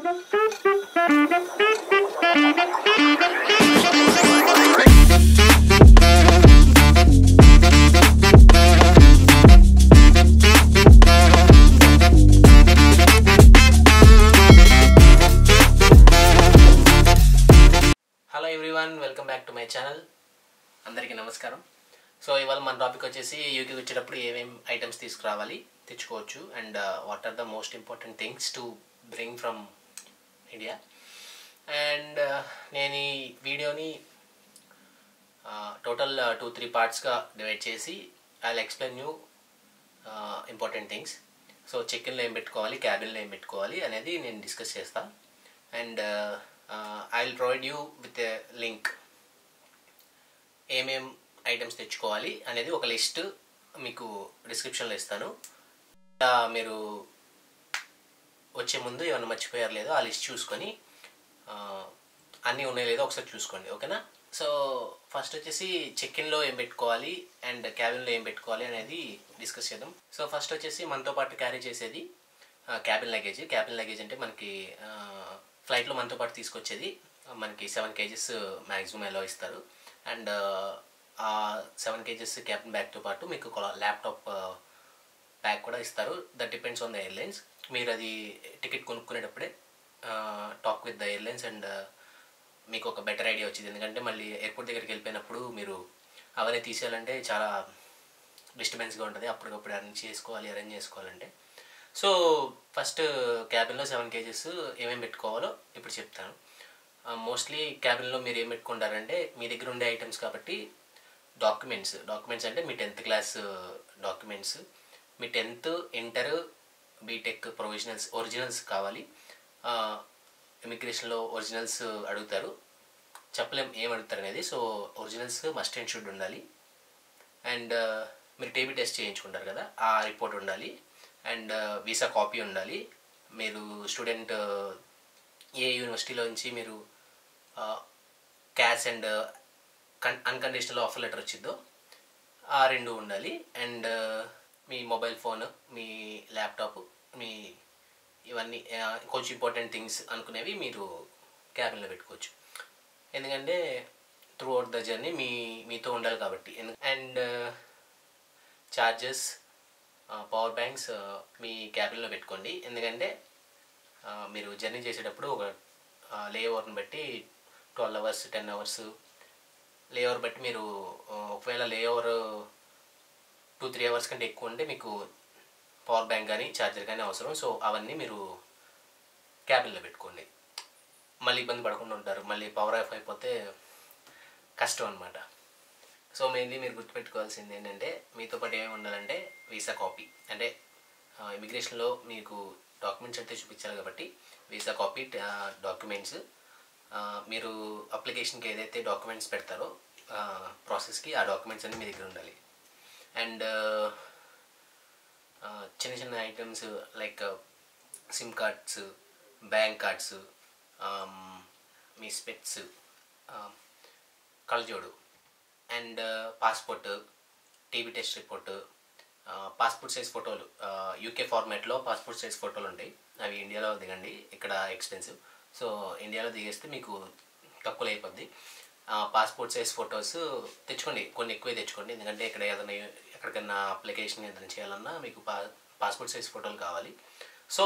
Hello everyone, welcome back to my channel. అందరికీ నమస్కారం. So ఇవాళ మన టాపిక్ వచ్చేసి యూకేకి వచ్చేటప్పుడు ఏమేమి ఐటమ్స్ తెచ్చుకోవచ్చు and what are the most important things to bring from India. And నేను ఈ వీడియోని టోటల్ 2-3 పార్ట్స్గా డివైడ్ చేసి I will explain you important things. So చెక్-ఇన్లో ఏం పెట్టుకోవాలి, క్యాబిన్లో ఏం పెట్టుకోవాలి అనేది నేను డిస్కస్ చేస్తాను. And I will provide you with a link. ఏమేం ఐటమ్స్ తెచ్చుకోవాలి అనేది ఒక లిస్ట్ మీకు డిస్క్రిప్షన్లో ఇస్తాను. మీరు వచ్చే ముందు ఏమైనా మర్చిపోయారు లేదో ఆ లిస్ట్ చూసుకొని అన్నీ ఉన్నాయో లేదో ఒకసారి చూసుకోండి, ఓకేనా? సో ఫస్ట్ వచ్చేసి చెక్-ఇన్లో ఏం పెట్టుకోవాలి అండ్ క్యాబిన్లో ఏం పెట్టుకోవాలి అనేది డిస్కస్ చేద్దాం. సో ఫస్ట్ వచ్చేసి మనతో పాటు క్యారీ చేసేది క్యాబిన్ లగేజ్. క్యాబిన్ లగేజ్ అంటే మనకి ఫ్లైట్లో మనతో పాటు తీసుకొచ్చేది మనకి 7 kgs మ్యాక్సిమం ఎలా ఇస్తారు. అండ్ ఆ 7 kgs క్యాబిన్ బ్యాగ్తో పాటు మీకు ఒక ల్యాప్టాప్ బ్యాగ్ కూడా ఇస్తారు. That depends on the airlines. మీరు అది టికెట్ కొనుక్కునేటప్పుడే talk with the airlines and మీకు ఒక బెటర్ ఐడియా వచ్చింది. ఎందుకంటే మళ్ళీ ఎయిర్పోర్ట్ దగ్గరికి వెళ్ళిపోయినప్పుడు మీరు అవన్నీ తీసేయాలంటే చాలా డిస్టర్బెన్స్గా ఉంటుంది. అప్పటికప్పుడు అరేంజ్ చేసుకోవాలంటే. సో ఫస్ట్ క్యాబిన్లో 7 kgs ఏమేమి పెట్టుకోవాలో ఇప్పుడు చెప్తాను. మోస్ట్లీ క్యాబిన్లో మీరు ఏం పెట్టుకుంటారంటే మీ దగ్గర ఉండే ఐటమ్స్ కాబట్టి డాక్యుమెంట్స్ అంటే మీ 10th క్లాస్ డాక్యుమెంట్స్, మీ 10th, inter, BTech provisionals originals కావాలి. ఇమిగ్రేషన్లో ఒరిజినల్స్ అడుగుతారు, చెప్పలేం ఏం అడుగుతారు అనేది. So originals must and should ఉండాలి. అండ్ మీరు టీబీ టెస్ట్ చేయించుకుంటారు కదా, ఆ రిపోర్ట్ ఉండాలి. అండ్ వీసా కాపీ ఉండాలి. మీరు స్టూడెంట్ ఏ యూనివర్సిటీలో నుంచి మీరు cash and unconditional offer letter వచ్చిందో ఆ 2 ఉండాలి. అండ్ మీ మొబైల్ ఫోన్, మీ ల్యాప్టాప్, మీ ఇవన్నీ కొంచెం ఇంపార్టెంట్ థింగ్స్ అనుకునేవి మీరు క్యాబిన్లో పెట్టుకోవచ్చు. ఎందుకంటే త్రూ అవుట్ ద జర్నీ మీతో ఉండాలి కాబట్టి. అండ్ ఛార్జెస్, పవర్ బ్యాంక్స్ మీ క్యాబిన్లో పెట్టుకోండి. ఎందుకంటే మీరు జర్నీ చేసేటప్పుడు ఒక లేఓవర్ని బట్టి 12 hours 10 hours లేఓవర్ బట్టి మీరు ఒకవేళ లేఓవర్ 2-3 hours కంటే ఎక్కువ ఉంటే మీకు పవర్ బ్యాంక్ కానీ ఛార్జర్ కానీ అవసరం. సో అవన్నీ మీరు క్యాబిన్లో పెట్టుకోండి. మళ్ళీ ఇబ్బంది పడకుండా ఉంటారు. మళ్ళీ పవర్ ఆఫ్ అయిపోతే కష్టం అనమాట. సో మెయిన్లీ మీరు గుర్తుపెట్టుకోవాల్సింది ఏంటంటే మీతో పాటు ఏమేమి ఉండాలంటే వీసా కాపీ. అంటే ఇమిగ్రేషన్లో మీకు డాక్యుమెంట్స్ అయితే చూపించాలి కాబట్టి వీసా కాపీ, డాక్యుమెంట్స్, మీరు అప్లికేషన్కి ఏదైతే డాక్యుమెంట్స్ పెడతారో ప్రాసెస్కి ఆ డాక్యుమెంట్స్ అన్నీ మీ దగ్గర ఉండాలి. అండ్ చిన్న చిన్న items like sim cards, bank cards, మీ స్పెట్స్, కళ్ళజోడు and passport, TB test report, passport size ఫోటోలు. యూకే ఫార్మాట్లో పాస్పోర్ట్ సైజ్ ఫోటోలు ఉంటాయి. అవి ఇండియాలో దిగండి, ఇక్కడ ఎక్స్పెన్సివ్. సో ఇండియాలో దిగేస్తే మీకు తక్కువలో అయిపోద్ది. పాస్పోర్ట్ సైజ్ ఫొటోస్ తెచ్చుకోండి, కొన్ని ఎక్కువే తెచ్చుకోండి. ఎందుకంటే ఇక్కడ ఎక్కడికైనా అప్లికేషన్ ఏదైనా చేయాలన్నా మీకు పాస్పోర్ట్ సైజ్ ఫోటోలు కావాలి. సో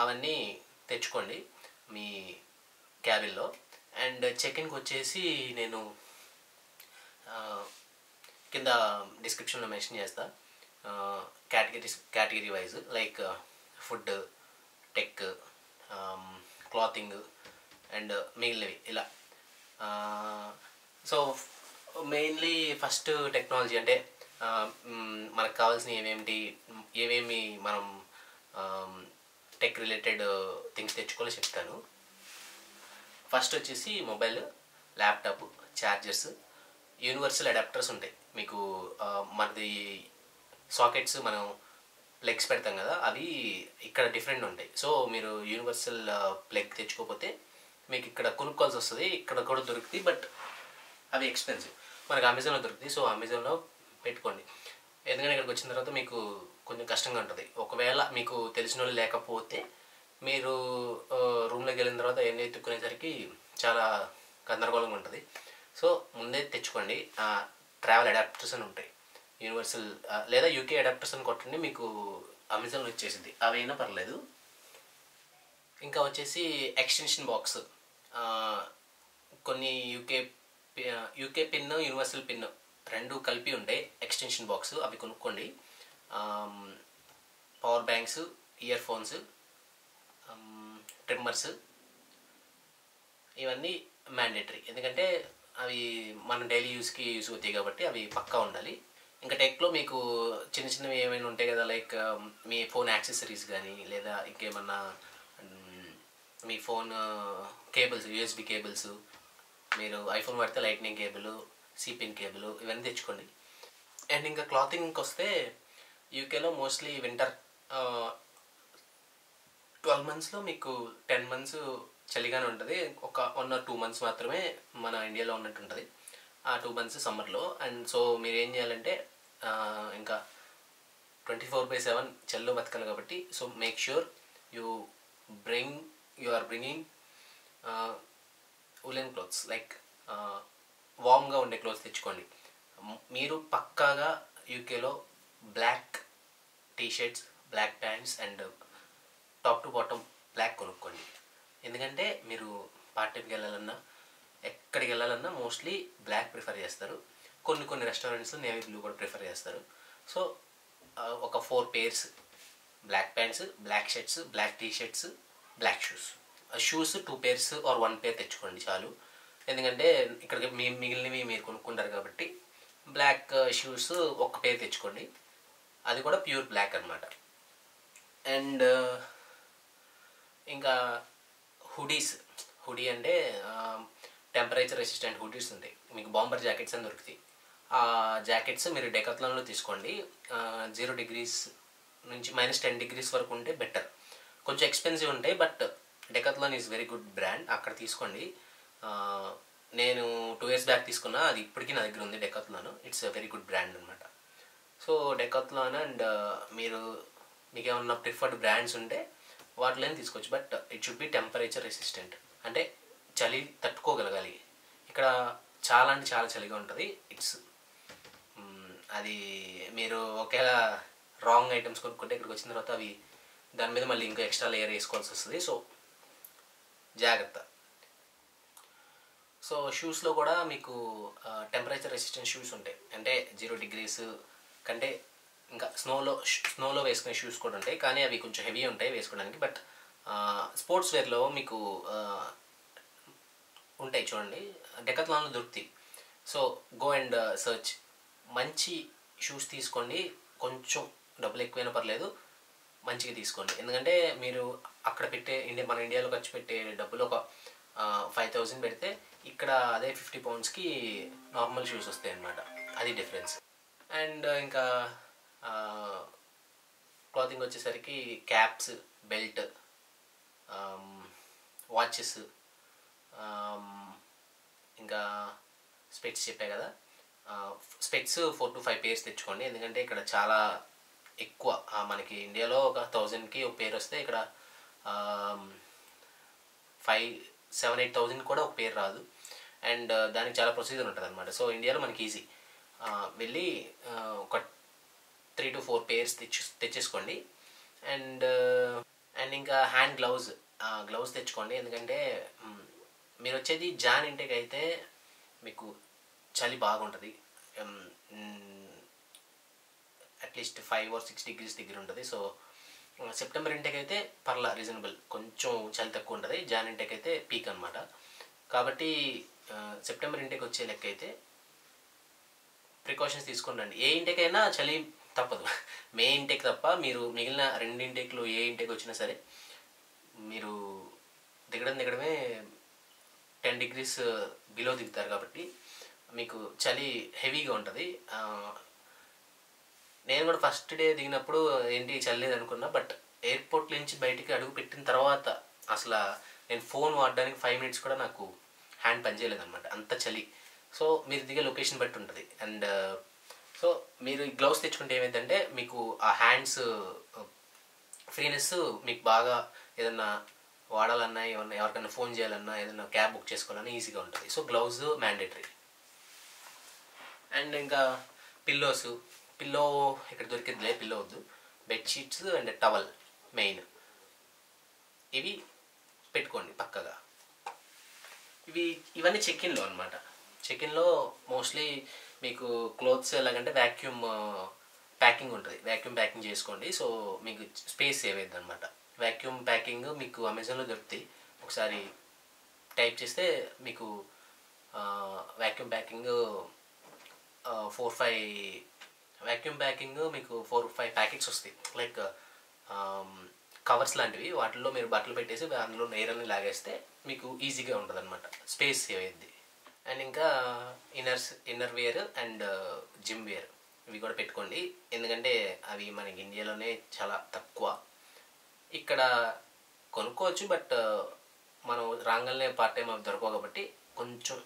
అవన్నీ తెచ్చుకోండి మీ క్యాబిన్లో. అండ్ చెక్-ఇన్కి వచ్చేసి నేను కింద డిస్క్రిప్షన్లో మెన్షన్ చేస్తా. Category wise like food, tech, clothing and మిగిలినవి ఇలా. సో మెయిన్లీ ఫస్ట్ టెక్నాలజీ అంటే మనకు కావాల్సినవి ఏమేమి మనం టెక్ రిలేటెడ్ థింగ్స్ తెచ్చుకోవాలో చెప్తాను. ఫస్ట్ వచ్చేసి mobile, laptop, chargers, universal adapters ఉంటాయి మీకు. మనది సాకెట్స్ మనం ప్లగ్స్ పెడతాం కదా, అవి ఇక్కడ డిఫరెంట్ ఉంటాయి. సో మీరు యూనివర్సల్ ప్లగ్ తెచ్చుకోకపోతే మీకు ఇక్కడ కొనుక్కోవాల్సి వస్తుంది. ఇక్కడ కూడా దొరుకుతాయి, బట్ అవి ఎక్స్పెన్సివ్. మనకు అమెజాన్లో దొరుకుతాయి. సో అమెజాన్లో పెట్టుకోండి. ఎందుకంటే ఇక్కడికి వచ్చిన తర్వాత మీకు కొంచెం కష్టంగా ఉంటుంది. ఒకవేళ మీకు తెలిసిన వాళ్ళు లేకపోతే మీరు రూమ్లోకి వెళ్ళిన తర్వాత అవన్నీ ఎత్తుక్కునేసరికి చాలా గందరగోళంగా ఉంటుంది. సో ముందే తెచ్చుకోండి. ట్రావెల్ అడాప్టర్స్ అని ఉంటాయి, యూనివర్సల్ లేదా యూకే అడాప్టర్స్ అని కొట్టండి, మీకు అమెజాన్లో వచ్చేసింది, అవైనా పర్లేదు. ఇంకా వచ్చేసి ఎక్స్టెన్షన్ బాక్స్, కొన్ని యూకే పిన్, యూనివర్సల్ పిన్ రెండు కలిపి ఉంటాయి ఎక్స్టెన్షన్ బాక్స్, అవి కొనుక్కోండి. Power banks, ear phones, trimmers, ఇవన్నీ మ్యాండేటరీ, ఎందుకంటే అవి మన డైలీ యూస్కి యూస్ అవుతాయి కాబట్టి అవి పక్కా ఉండాలి. ఇంకా టెక్లో మీకు చిన్న చిన్నవి ఏమైనా ఉంటాయి కదా, లైక్ మీ ఫోన్ యాక్సెసరీస్ కానీ, లేదా ఇంకేమన్నా మీ ఫోన్ కేబుల్స్, యూఎస్బి కేబుల్స్, మీరు ఐఫోన్ వాడితే లైట్నింగ్ కేబుల్, సిపిన్ కేబుల్, ఇవన్నీ తెచ్చుకోండి. అండ్ ఇంకా క్లాతింగ్కి వస్తే యూకేలో మోస్ట్లీ వింటర్ 12 మంత్స్లో మీకు 10 మంత్స్ చలిగానే ఉంటుంది, ఒక 1 or 2 months మాత్రమే మన ఇండియాలో ఉన్నట్టు ఉంటుంది, ఆ 2 months సమ్మర్లో. అండ్ సో మీరు ఏం చేయాలంటే ఇంకా 24/7 చలిలో బతకాలి కాబట్టి, so make sure you are bringing woollen clothes, like వామ్గా ఉండే క్లోత్స్ తెచ్చుకోండి. మీరు పక్కాగా యూకేలో black T shirts, black pants and top to bottom black కొనుక్కోండి, ఎందుకంటే మీరు పార్టీకి వెళ్ళాలన్నా ఎక్కడికి వెళ్ళాలన్నా మోస్ట్లీ బ్లాక్ ప్రిఫర్ చేస్తారు. కొన్ని రెస్టారెంట్స్లో నేవీ బ్లూ కూడా ప్రిఫర్ చేస్తారు. సో ఒక 4 pairs black pants, black shirts, black T shirts, black shoes 2 pairs or 1 pair తెచ్చుకోండి చాలు, ఎందుకంటే ఇక్కడికి మిగిలినవి మీరు కొనుక్కుంటారు కాబట్టి. బ్లాక్ షూస్ 1 pair తెచ్చుకోండి, అది కూడా ప్యూర్ బ్లాక్ అనమాట. అండ్ ఇంకా హుడీ అంటే టెంపరేచర్ రెసిస్టెంట్ హుడీస్ ఉంటాయి, మీకు బాంబర్ జాకెట్స్ అని దొరుకుతాయి. ఆ జాకెట్స్ మీరు డెకాథ్లాన్లో తీసుకోండి. 0 degrees నుంచి -10 degrees వరకు ఉంటే బెటర్. కొంచెం ఎక్స్పెన్సివ్ ఉంటాయి, but Decathlon is very good brand, అక్కడ తీసుకోండి. నేను 2 years బ్యాక్ తీసుకున్నా, అది ఇప్పటికీ నా దగ్గర ఉంది Decathlon. It's a very good brand అనమాట. సో డెకాథ్లాన్ అండ్ మీకు ఏమన్నా ప్రిఫర్డ్ బ్రాండ్స్ ఉంటే వాటిలోనే తీసుకోవచ్చు, but it should be temperature resistant, అంటే చలి తట్టుకోగలగాలి. ఇక్కడ చాలా అంటే చాలా చలిగా ఉంటుంది. అది మీరు ఒకేలా రాంగ్ ఐటమ్స్ కొనుక్కుంటే ఇక్కడికి వచ్చిన తర్వాత అవి దాని మీద మళ్ళీ ఇంకా ఎక్స్ట్రా లేయర్ వేసుకోవాల్సి వస్తుంది. సో జాగ్రత్త. సో షూస్లో కూడా మీకు టెంపరేచర్ రెసిస్టెంట్ షూస్ ఉంటాయి, అంటే 0 degrees కంటే ఇంకా స్నోలో వేసుకునే షూస్ కూడా ఉంటాయి, కానీ అవి కొంచెం హెవీ ఉంటాయి వేసుకోవడానికి. బట్ స్పోర్ట్స్ వేర్లో మీకు ఉంటాయి చూడండి, డెకాథ్లాన్లో దొరుకుతాయి. సో గో అండ్ సర్చ్, మంచి షూస్ తీసుకోండి, కొంచెం డబ్బులు ఎక్కువైనా పర్లేదు, మంచిగా తీసుకోండి. ఎందుకంటే మీరు అక్కడ మన ఇండియాలో ఖర్చు పెట్టే డబ్బులు ఒక 5,000 పెడితే ఇక్కడ అదే 50 poundsకి నార్మల్ షూస్ వస్తాయి అన్నమాట, అది డిఫరెన్స్. అండ్ ఇంకా క్లాతింగ్ వచ్చేసరికి క్యాప్స్, బెల్ట్, వాచెస్, ఇంకా స్పెక్ట్స్ చెప్పాయి కదా, స్పెక్ట్స్ 4 to 5 pairs తెచ్చుకోండి, ఎందుకంటే ఇక్కడ చాలా ఎక్కువ. మనకి ఇండియాలో ఒక 1000కి ఒక పేర్ వస్తే ఇక్కడ 5,000-7,000-8,000 కూడా ఒక పేరు రాదు. అండ్ దానికి చాలా ప్రొసీజర్ ఉంటుంది అనమాట. సో ఇండియాలో మనకి ఈజీ, వెళ్ళి ఒక 3 to 4 pairs తెచ్చేసుకోండి. అండ్ ఇంకా హ్యాండ్ గ్లౌజ్ తెచ్చుకోండి, ఎందుకంటే మీరు వచ్చేది జాన్ ఇంటేక్ అయితే మీకు చలి బాగుంటుంది, అట్లీస్ట్ 5 or 6 degrees దగ్గర ఉంటుంది. సో సెప్టెంబర్ ఇంటేక్ అయితే పర్లా రీజనబుల్, కొంచెం చలి తక్కువ ఉంటుంది. జాన్ ఇంటేక్ అయితే పీక్ అనమాట. కాబట్టి సెప్టెంబర్ ఇంటేక్ వచ్చే లెక్క అయితే ప్రికాషన్స్ తీసుకుని ఏ ఇంటేక్ అయినా చలి తప్పదు, మే ఇంటేక్ తప్ప. మీరు మిగిలిన 2 ఇంటేక్లు ఏ ఇంటేక్ వచ్చినా సరే మీరు దిగడమే 10 degrees బిలో దిగుతారు, కాబట్టి మీకు చలి హెవీగా ఉంటుంది. నేను కూడా ఫస్ట్ డే దిగినప్పుడు ఏంటి చలి లేదు అనుకున్నా, బట్ ఎయిర్పోర్ట్ నుంచి బయటికి అడుగు పెట్టిన తర్వాత అసలు నేను ఫోన్ వాడడానికి 5 minutes కూడా నాకు హ్యాండ్ పనిచేయలేదన్నమాట, అంత చలి. సో మీరు దిగే లొకేషన్ బట్టి ఉంటుంది. అండ్ సో మీరు ఈ గ్లౌస్ తెచ్చుకుంటే ఏమైందంటే మీకు ఆ హ్యాండ్స్ ఫ్రీనెస్ మీకు బాగా ఏదన్నా వాడాలన్నా ఏమన్నా ఎవరికైనా ఫోన్ చేయాలన్నా ఏదైనా క్యాబ్ బుక్ చేసుకోవాలన్నా ఈజీగా ఉంటుంది. So gloves mandatory. అండ్ ఇంకా పిల్లో ఇక్కడ దొరికిద్దిలే, పిల్లో వద్దు. బెడ్షీట్స్ అండ్ టవల్ మెయిన్, ఇవి పెట్టుకోండి పక్కగా. ఇవన్నీ చెక్-ఇన్లో అనమాట. చెక్-ఇన్లో మోస్ట్లీ మీకు క్లోత్స్ ఎలాగంటే వ్యాక్యూమ్ ప్యాకింగ్ ఉంటుంది, వ్యాక్యూమ్ ప్యాకింగ్ చేసుకోండి. సో మీకు స్పేస్ సేవ్ అవుతుంది అనమాట. వ్యాక్యూమ్ ప్యాకింగ్ మీకు అమెజాన్లో దొరుకుతాయి, ఒకసారి టైప్ చేస్తే మీకు వ్యాక్యూమ్ ప్యాకింగ్ 4-5 ప్యాకెట్స్ వస్తాయి. లైక్ కవర్స్ లాంటివి, వాటిల్లో మీరు బట్టలు పెట్టేసి అందులో ఎయిర్ని లాగేస్తే మీకు ఈజీగా ఉంటుంది అనమాట, స్పేస్ సేవ్ అయ్యిద్ది. అండ్ ఇంకా inner wear and gym wear ఇవి కూడా పెట్టుకోండి, ఎందుకంటే అవి మనకి ఇండియాలోనే చాలా తక్కువ. ఇక్కడ కొనుక్కోవచ్చు, బట్ మనం రాగానే పార్ట్ టైం అవి దొరకవు కాబట్టి కొంచెం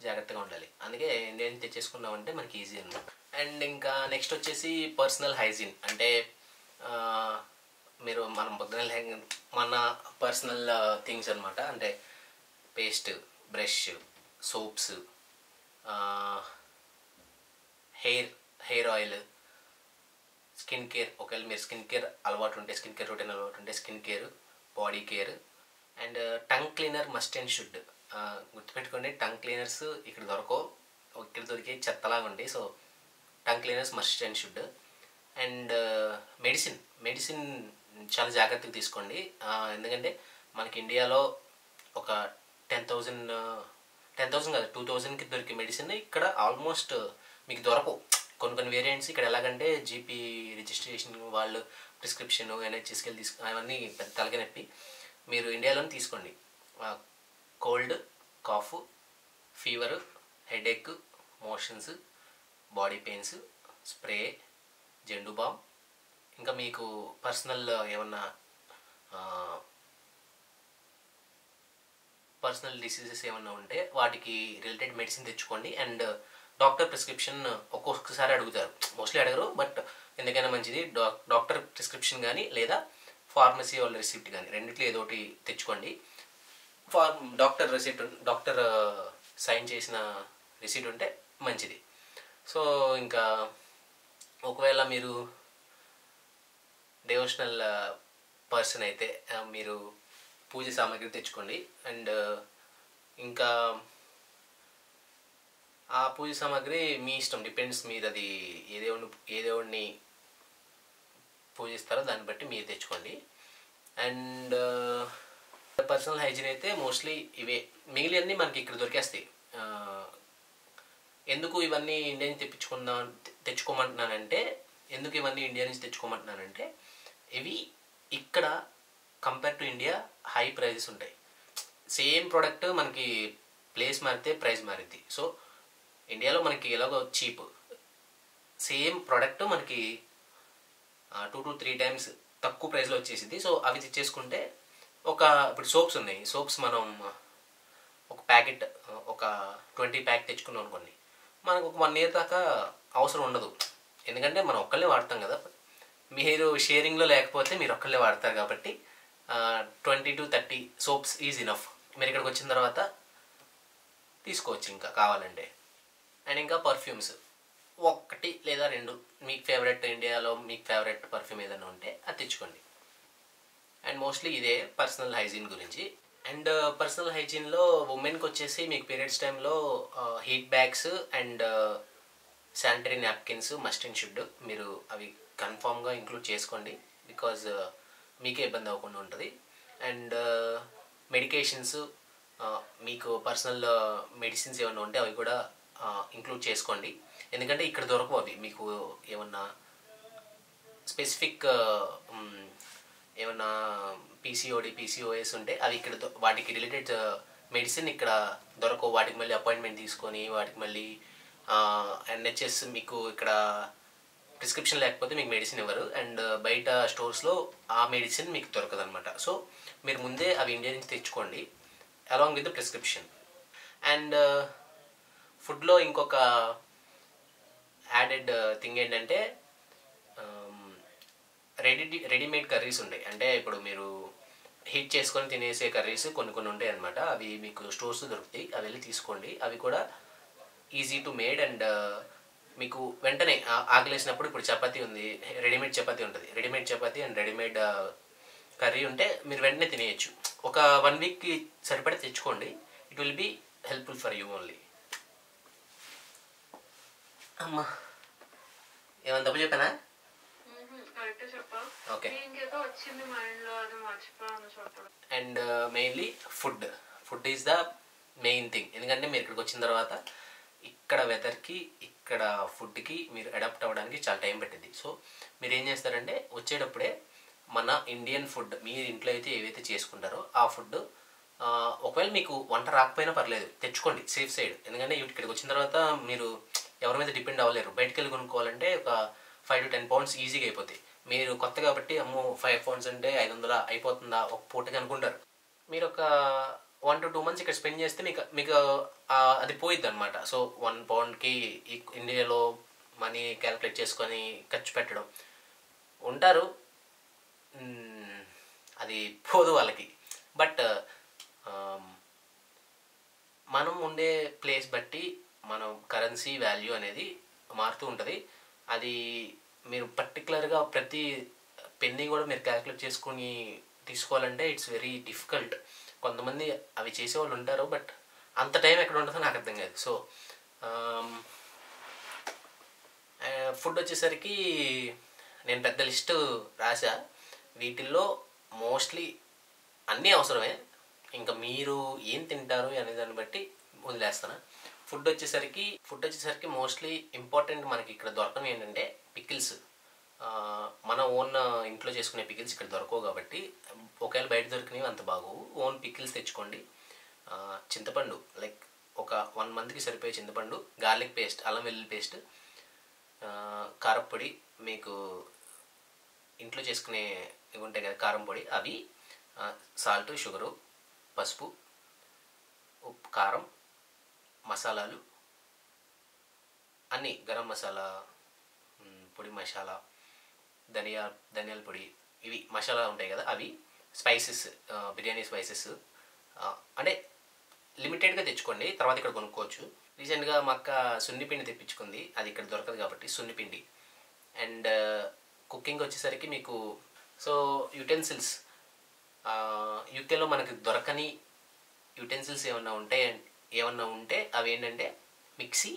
జాగ్రత్తగా ఉండాలి. అందుకే ఇండియా నుంచి తెచ్చేసుకున్నామంటే మనకి ఈజీ అనమాట. అండ్ ఇంకా నెక్స్ట్ వచ్చేసి పర్సనల్ హైజీన్. అంటే మనం పొద్దున మన పర్సనల్ థింగ్స్ అనమాట. అంటే paste, brush, soaps, hair oil, skin care. ఒకవేళ మీరు స్కిన్ కేర్ రొటీన్ అలవాటు ఉంటే skin care, body care. And tongue cleaner must and should. గుర్తుపెట్టుకోండి, టంగ్ క్లీనర్స్ ఇక్కడ దొరకవు, ఇక్కడ దొరికే చెత్తలాగా ఉండి. So tongue cleaners must and should. And medicine చాలా జాగ్రత్తగా తీసుకోండి, ఎందుకంటే మనకి ఇండియాలో ఒక 10,000 కాదు 2,000కి దొరికే మెడిసిన్ ఇక్కడ ఆల్మోస్ట్ మీకు దొరకవు. కొన్ని వేరియంట్స్ ఇక్కడ ఎలాగంటే జీపీ రిజిస్ట్రేషన్, వాళ్ళు ప్రిస్క్రిప్షన్, NHSకి అవన్నీ పెద్ద తలకి నొప్పి. మీరు ఇండియాలోనే తీసుకోండి. Cold, cough, fever, headache, motions, body pains, spray, Zandu balm. ఇంకా మీకు పర్సనల్ ఏమన్నా పర్సనల్ డిసీజెస్ ఏమన్నా ఉంటే వాటికి రిలేటెడ్ మెడిసిన్ తెచ్చుకోండి. అండ్ డాక్టర్ ప్రిస్క్రిప్షన్ ఒక్కొక్కసారి అడుగుతారు, మోస్ట్లీ అడగరు, బట్ ఎందుకైనా మంచిది డాక్టర్ ప్రిస్క్రిప్షన్ కానీ లేదా ఫార్మసీ వాళ్ళ రిసిప్ట్ కానీ రెండిట్లో ఏదో ఒకటి తెచ్చుకోండి. డాక్టర్ సైన్ చేసిన రిసీట్ ఉంటే మంచిది. సో ఇంకా ఒకవేళ మీరు డివోషనల్ పర్సన్ అయితే మీరు పూజ సామాగ్రి తెచ్చుకోండి. అండ్ ఇంకా ఆ పూజ సామాగ్రి మీ ఇష్టం, డిపెండ్స్, మీరు అది ఏ దేవుడిని పూజిస్తారో దాన్ని బట్టి మీరు తెచ్చుకోండి. అండ్ పర్సనల్ హైజీన్ అయితే మోస్ట్లీ ఇవే, మిగిలినన్నీ మనకి ఇక్కడ దొరికేస్తాయి. ఎందుకు ఇవన్నీ ఇండియా నుంచి తెచ్చుకోమంటున్నానంటే ఇవి ఇక్కడ compare to India high prices ఉంటాయి. సేమ్ ప్రోడక్ట్ మనకి ప్లేస్ మారితే ప్రైస్ మారిద్ది. సో ఇండియాలో మనకి ఎలాగో చీప్, సేమ్ ప్రోడక్ట్ మనకి 2 to 3 times తక్కువ ప్రైస్లో వచ్చేసింది. సో అవి తెచ్చేసుకుంటే ఇప్పుడు సోప్స్ ఉన్నాయి, సోప్స్ మనం ఒక ప్యాకెట్ ఒక 20 ప్యాక్ తెచ్చుకున్నాం అనుకోండి, మనకు ఒక 1 year దాకా అవసరం ఉండదు, ఎందుకంటే మనం ఒక్కళ్ళే వాడతాం కదా. మీరు షేరింగ్లో లేకపోతే మీరు ఒక్కళ్ళే వాడతారు కాబట్టి 20 to 30 సోప్స్ ఈజ్ ఇనఫ్. మీరు ఇక్కడికి వచ్చిన తర్వాత తీసుకోవచ్చు ఇంకా కావాలంటే. అండ్ ఇంకా పర్ఫ్యూమ్స్ 1 లేదా 2 మీకు ఫేవరెట్, ఇండియాలో మీకు ఫేవరెట్ పర్ఫ్యూమ్ ఏదైనా ఉంటే అది తెచ్చుకోండి. అండ్ మోస్ట్లీ ఇదే పర్సనల్ హైజీన్ గురించి. అండ్ పర్సనల్ హైజీన్లో ఉమెన్కి వచ్చేసి మీకు పీరియడ్స్ టైంలో heat bags and sanitary napkins must and should. మీరు అవి కన్ఫామ్గా ఇంక్లూడ్ చేసుకోండి, బికాజ్ మీకే ఇబ్బంది అవ్వకుండా ఉంటుంది. అండ్ మెడికేషన్స్, మీకు పర్సనల్ మెడిసిన్స్ ఏమైనా ఉంటే అవి కూడా ఇంక్లూడ్ చేసుకోండి, ఎందుకంటే ఇక్కడ దొరకవు అవి. మీకు ఏమన్నా స్పెసిఫిక్ ఏమన్నా PCOS ఉంటే అవి ఇక్కడ వాటికి రిలేటెడ్ మెడిసిన్ ఇక్కడ దొరకవు. వాటికి మళ్ళీ అపాయింట్మెంట్ తీసుకొని వాటికి మళ్ళీ NHS మీకు ఇక్కడ ప్రిస్క్రిప్షన్ లేకపోతే మీకు మెడిసిన్ ఇవ్వరు. అండ్ బయట స్టోర్స్లో ఆ మెడిసిన్ మీకు దొరకదు అనమాట. సో మీరు ముందే అవి ఇండియా నుంచి తెచ్చుకోండి అలాంగ్ విత్ ప్రిస్క్రిప్షన్. అండ్ ఫుడ్లో ఇంకొక యాడెడ్ థింగ్ ఏంటంటే రెడీమేడ్ కర్రీస్ ఉంటాయి. అంటే ఇప్పుడు మీరు హీట్ చేసుకొని తినేసే కర్రీస్ కొన్ని కొన్ని ఉంటాయి అనమాట. అవి మీకు స్టోర్స్ దొరుకుతాయి, అవి వెళ్ళి తీసుకోండి. అవి కూడా ఈజీ టు మేడ్ అండ్ మీకు వెంటనే ఆకలేసినప్పుడు, ఇప్పుడు చపాతీ ఉంది, రెడీమేడ్ చపాతీ ఉంటుంది, readymade chapati and readymade curry ఉంటే మీరు వెంటనే తినేయచ్చు. ఒక 1 వీక్కి సరిపడే తెచ్చుకోండి. It will be helpful for you only. అమ్మా ఏమైనా తప్పు చెప్పానా? Okay. And mainly food is the main thing. ఎందుకంటే మీరు ఇక్కడికి వచ్చిన తర్వాత ఇక్కడ వెదర్కి, ఇక్కడ ఫుడ్కి మీరు అడాప్ట్ అవ్వడానికి చాలా టైం పట్టింది. సో మీరు ఏం చేస్తారంటే వచ్చేటప్పుడే మన ఇండియన్ ఫుడ్ మీరు ఇంట్లో అయితే ఏవైతే చేసుకుంటారో ఆ ఫుడ్, ఒకవేళ మీకు వంట రాకపోయినా పర్లేదు తెచ్చుకోండి, సేఫ్ సైడ్. ఎందుకంటే ఇక్కడికి వచ్చిన తర్వాత మీరు ఎవరి మీద డిపెండ్ అవ్వలేరు. బయటకు వెళ్ళి కొనుక్కోవాలంటే ఒక 5 to 10 pounds ఈజీగా అయిపోతాయి. మీరు కొత్త కాబట్టి అమ్మో 5 pounds అంటే 500 అయిపోతుందా ఒక పూటకి అనుకుంటారు. మీరు ఒక 1 to 2 months ఇక్కడ స్పెండ్ చేస్తే మీకు అది పోయిద్ది అనమాట. సో 1 poundకి ఇండియాలో మనీ క్యాలిక్యులేట్ చేసుకొని ఖర్చు పెట్టడం ఉంటారు, అది పోదు వాళ్ళకి. బట్ మనం ఉండే ప్లేస్ బట్టి మనం కరెన్సీ వాల్యూ అనేది మారుతూ ఉంటుంది. అది మీరు పర్టికులర్గా ప్రతి పెన్నీ కూడా మీరు క్యాలిక్యులేట్ చేసుకుని తీసుకోవాలంటే ఇట్స్ వెరీ డిఫికల్ట్. కొంతమంది అవి చేసేవాళ్ళు ఉంటారు, బట్ అంత టైం ఎక్కడ ఉంటుందో నాకు అర్థం కాదు. సో ఫుడ్ వచ్చేసరికి నేను పెద్ద లిస్టు రాసా. వీటిల్లో మోస్ట్లీ అన్నీ అవసరమే, ఇంకా మీరు ఏం తింటారు అనే దాన్ని బట్టి వదిలేస్తాను. ఫుడ్ వచ్చేసరికి మోస్ట్లీ ఇంపార్టెంట్ మనకి ఇక్కడ దొరకని ఏంటంటే పికిల్స్. మన ఓన్ ఇంట్లో చేసుకునే పికిల్స్ ఇక్కడ దొరకవు కాబట్టి, ఒకవేళ బయట దొరికినవి అంత బాగోవు. ఓన్ పికిల్స్ తెచ్చుకోండి. చింతపండు లైక్ ఒక 1 monthకి సరిపోయే చింతపండు, గార్లిక్ పేస్ట్, అల్లం వెల్లుల్లి పేస్ట్, కారప్పొడి, మీకు ఇంట్లో చేసుకునే ఇవి ఉంటాయి కదా కారం పొడి, అవి, సాల్ట్, షుగరు, పసుపు, ఉప్పు, కారం, మసాలాలు అన్నీ, గరం మసాలా, పొడి మసాలా, ధనియాల పొడి, ఇవి మసాలా ఉంటాయి కదా అవి, స్పైసెస్, బిర్యానీ స్పైసెస్ అంటే లిమిటెడ్గా తెచ్చుకోండి, తర్వాత ఇక్కడ కొనుక్కోవచ్చు. రీసెంట్గా మా అక్క సున్నిపిండి తెప్పించుకుంది, అది ఇక్కడ దొరకదు కాబట్టి సున్నిపిండి. అండ్ కుకింగ్ వచ్చేసరికి మీకు సో యుటెన్సిల్స్, యూకేలో మనకి దొరకని యుటెన్సిల్స్ ఏమన్నా ఉంటే అవి ఏంటంటే మిక్సీ,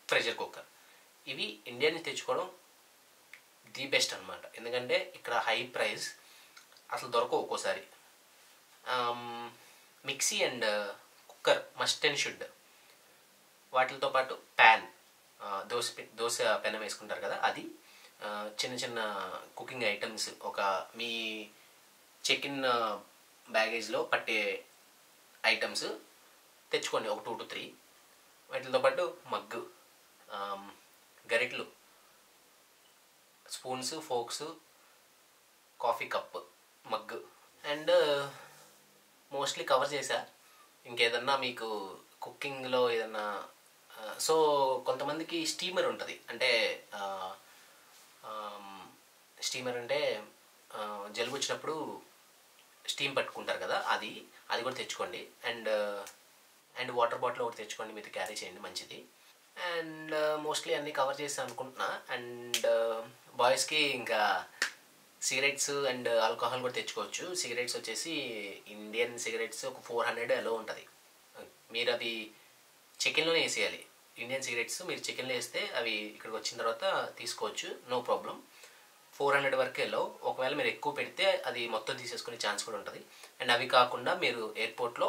ప్రెషర్ కుక్కర్. ఇవి ఇండియా నుంచి తెచ్చుకోవడం ది బెస్ట్ అనమాట. ఎందుకంటే ఇక్కడ హై ప్రైస్, అసలు దొరకవు ఒక్కోసారి. Mixie and cooker must and should. వాటితో పాటు ప్యాన్, దోశ పెనం వేసుకుంటారు కదా అది, చిన్న చిన్న కుకింగ్ ఐటమ్స్, ఒక మీ చెక్-ఇన్ బ్యాగేజ్లో పట్టే ఐటమ్స్ తెచ్చుకోండి, ఒక 2 to 3. వాటితో పాటు మగ్గు, గరిటలు, spoons, forks, coffee cup, mug. And mostly cover చేశా. ఇంకేదన్నా మీకు కుకింగ్లో ఏదన్నా, సో కొంతమందికి స్టీమర్ ఉంటుంది, అంటే స్టీమర్ అంటే జలుబు వచ్చినప్పుడు స్టీమ్ పట్టుకుంటారు కదా, అది కూడా తెచ్చుకోండి. అండ్ వాటర్ బాటిల్ ఒకటి తెచ్చుకోండి, మీరు క్యారీ చేయండి, మంచిది. అండ్ మోస్ట్లీ అన్నీ కవర్ చేస్తాను అనుకుంటున్నా. అండ్ బాయ్స్కి ఇంకా సిగరెట్స్ అండ్ ఆల్కహాల్ కూడా తెచ్చుకోవచ్చు. సిగరెట్స్ వచ్చేసి ఇండియన్ సిగరెట్స్ ఒక 400 అలో ఉంటుంది. మీరు అవి చికెన్లోనే వేసేయాలి. ఇండియన్ సిగరెట్స్ మీరు చికెన్లో వేస్తే అవి ఇక్కడికి వచ్చిన తర్వాత తీసుకోవచ్చు, నో ప్రాబ్లం. 400 వరకు ఎల్లో. ఒకవేళ మీరు ఎక్కువ పెడితే అది మొత్తం తీసేసుకునే ఛాన్స్ కూడా ఉంటుంది. అండ్ అవి కాకుండా మీరు ఎయిర్పోర్ట్లో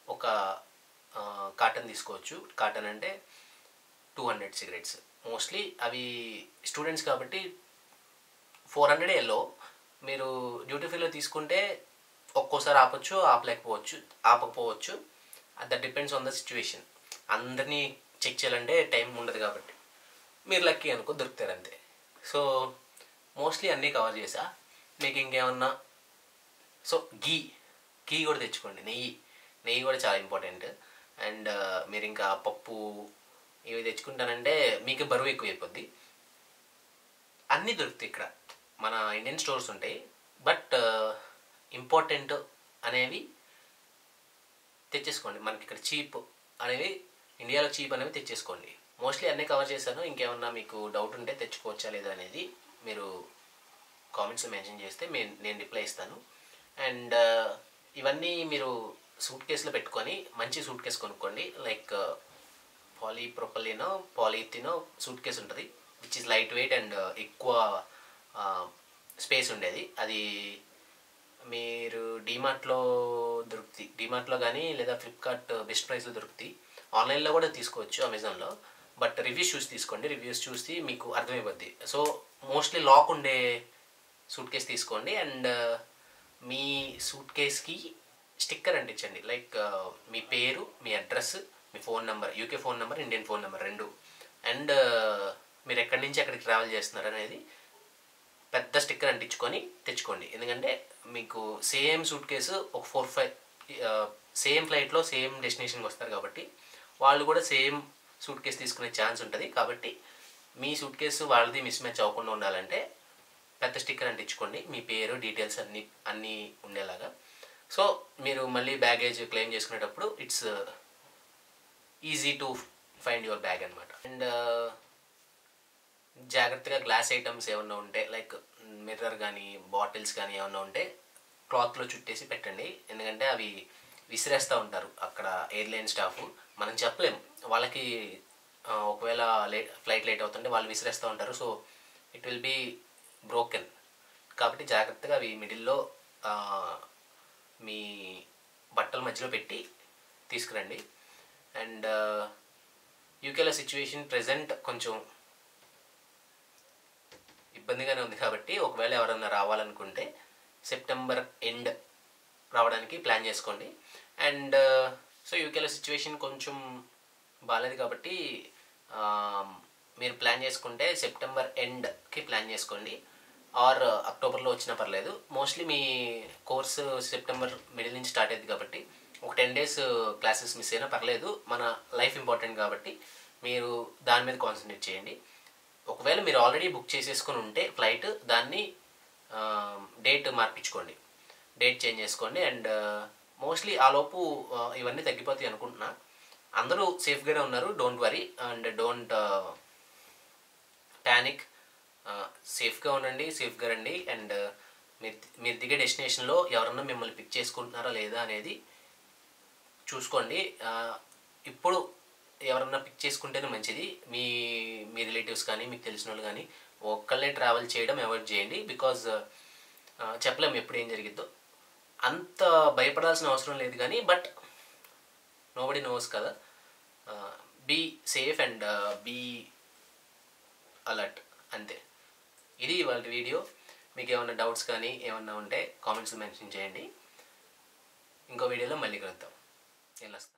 ఒక కాటన్ తీసుకోవచ్చు. కాటన్ అంటే 200 సిగరెట్స్. మోస్ట్లీ అవి స్టూడెంట్స్ కాబట్టి 400 ఎల్లో. మీరు డ్యూటీ ఫ్రీలో తీసుకుంటే ఒక్కోసారి ఆపకపోవచ్చు. That depends on the situation. అందరినీ చెక్ చేయాలంటే టైం ఉండదు కాబట్టి మీరు లక్కీ అనుకో దొరుకుతారు అంతే. సో మోస్ట్లీ అన్నీ కవర్ చేసా. మీకు ఇంకేమన్నా, సో గీ కూడా తెచ్చుకోండి. నెయ్యి కూడా చాలా ఇంపార్టెంట్. అండ్ మీరు ఇంకా పప్పు ఇవి తెచ్చుకుంటానంటే మీకు బరువు ఎక్కువ అయిపోద్ది. అన్నీ దొరుకుతాయి ఇక్కడ, మన ఇండియన్ స్టోర్స్ ఉంటాయి. బట్ ఇంపార్టెంట్ అనేవి తెచ్చేసుకోండి. మనకి ఇక్కడ చీప్ అనేవి, ఇండియాలో చీప్ అనేవి తెచ్చేసుకోండి. మోస్ట్లీ అన్నీ కవర్ చేశాను. ఇంకేమన్నా మీకు డౌట్ ఉంటే తెచ్చుకోవచ్చా లేదా అనేది మీరు కామెంట్స్లో మెన్షన్ చేస్తే నేను రిప్లై ఇస్తాను. అండ్ ఇవన్నీ మీరు సూట్ కేసులో పెట్టుకొని మంచి సూట్ కేసు కొనుక్కోండి. లైక్ పాలీప్రొపలినో పాలీథినో సూట్ కేసు ఉంటుంది, which is light weight and ఎక్కువ స్పేస్ ఉండేది. అది మీరు డీమార్ట్లో దొరుకుతాయి, డీమార్ట్లో కానీ లేదా ఫ్లిప్కార్ట్ బెస్ట్ ప్రైస్లో దొరుకుతాయి. ఆన్లైన్లో కూడా తీసుకోవచ్చు, అమెజాన్లో. బట్ రివ్యూస్ చూసి తీసుకోండి, రివ్యూస్ చూసి మీకు అర్థమైపోద్ది. సో మోస్ట్లీ లాక్ ఉండే సూట్ కేస్ తీసుకోండి. అండ్ మీ సూట్ కేస్కి స్టిక్కర్ అంటించండి. లైక్ మీ పేరు, మీ అడ్రస్, మీ phone number, UK phone number, Indian phone number 2. And మీరు ఎక్కడి నుంచి ఎక్కడికి ట్రావెల్ చేస్తున్నారు అనేది పెద్ద స్టిక్కర్ అంటించుకొని తెచ్చుకోండి. ఎందుకంటే మీకు సేమ్ సూట్ కేసు ఒక 4-5 సేమ్ ఫ్లైట్లో సేమ్ డెస్టినేషన్కి వస్తారు కాబట్టి వాళ్ళు కూడా సేమ్ సూట్ కేసు తీసుకునే ఛాన్స్ ఉంటుంది. కాబట్టి మీ సూట్ కేసు వాళ్ళది మిస్ మ్యాచ్ అవ్వకుండా ఉండాలంటే పెద్ద స్టిక్కర్ అంటించుకోండి, మీ పేరు డీటెయిల్స్ అన్నీ ఉండేలాగా. సో మీరు మళ్ళీ బ్యాగేజ్ క్లెయిమ్ చేసుకునేటప్పుడు it's easy to find your bag అనమాట. అండ్ జాగ్రత్తగా గ్లాస్ ఐటమ్స్ ఏమన్నా ఉంటే, లైక్ మిర్రర్ కానీ బాటిల్స్ కానీ ఏమన్నా ఉంటే క్లాత్లో చుట్టేసి పెట్టండి. ఎందుకంటే అవి విసిరేస్తూ ఉంటారు అక్కడ ఎయిర్లైన్ స్టాఫ్. మనం చెప్పలేం వాళ్ళకి, ఒకవేళ ఫ్లైట్ లేట్ అవుతుంటే వాళ్ళు విసిరేస్తూ ఉంటారు. So it will be broken. కాబట్టి జాగ్రత్తగా అవి మిడిల్లో మీ బట్టల మధ్యలో పెట్టి తీసుకురండి. అండ్ యూకేలో సిచ్యువేషన్ ప్రెజెంట్ కొంచెం ఇబ్బందిగానే ఉంది. కాబట్టి ఒకవేళ ఎవరన్నా రావాలనుకుంటే సెప్టెంబర్ ఎండ్ రావడానికి ప్లాన్ చేసుకోండి. అండ్ సో యూకేలో సిచ్యువేషన్ కొంచెం బాగాలేదు కాబట్టి మీరు ప్లాన్ చేసుకుంటే సెప్టెంబర్ ఎండ్కి ప్లాన్ చేసుకోండి, ఆర్ అక్టోబర్లో వచ్చినా పర్లేదు. మోస్ట్లీ మీ కోర్సు సెప్టెంబర్ మిడిల్ నుంచి స్టార్ట్ అయ్యింది కాబట్టి ఒక 10 days క్లాసెస్ మిస్ అయినా పర్లేదు. మన లైఫ్ ఇంపార్టెంట్ కాబట్టి మీరు దాని మీద కాన్సన్ట్రేట్ చేయండి. ఒకవేళ మీరు ఆల్రెడీ బుక్ చేసేసుకొని ఉంటే ఫ్లైట్, దాన్ని డేట్ మార్పించుకోండి, డేట్ చేంజ్ చేసుకోండి. అండ్ మోస్ట్లీ ఆ లోపు ఇవన్నీ తగ్గిపోతాయి అనుకుంటున్నా. అందరూ సేఫ్గానే ఉన్నారు, don't worry and don't panic. సేఫ్గా ఉండండి, సేఫ్గా రండి. అండ్ మీరు దిగే డెస్టినేషన్లో ఎవరన్నా మిమ్మల్ని పిక్ చేసుకుంటున్నారా లేదా అనేది చూసుకోండి. ఇప్పుడు ఎవరన్నా పిక్ చేసుకుంటేనే మంచిది. మీ రిలేటివ్స్ కానీ మీకు తెలిసిన వాళ్ళు కానీ ఒక్కళ్ళే ట్రావెల్ చేయడం అవాయిడ్ చేయండి. బికాజ్ చెప్పలేము ఎప్పుడు ఏం జరిగిద్దో. అంత భయపడాల్సిన అవసరం లేదు కానీ బట్ నోబడి నోస్ కదా. Be safe and be alert, అంతే. ఇది ఇవాళ వీడియో. మీకు ఏమైనా డౌట్స్ కానీ ఏమన్నా ఉంటే కామెంట్స్లో మెన్షన్ చేయండి. ఇంకో వీడియోలో మళ్ళీ కలుద్దాం. వెళ్ళొస్తాను.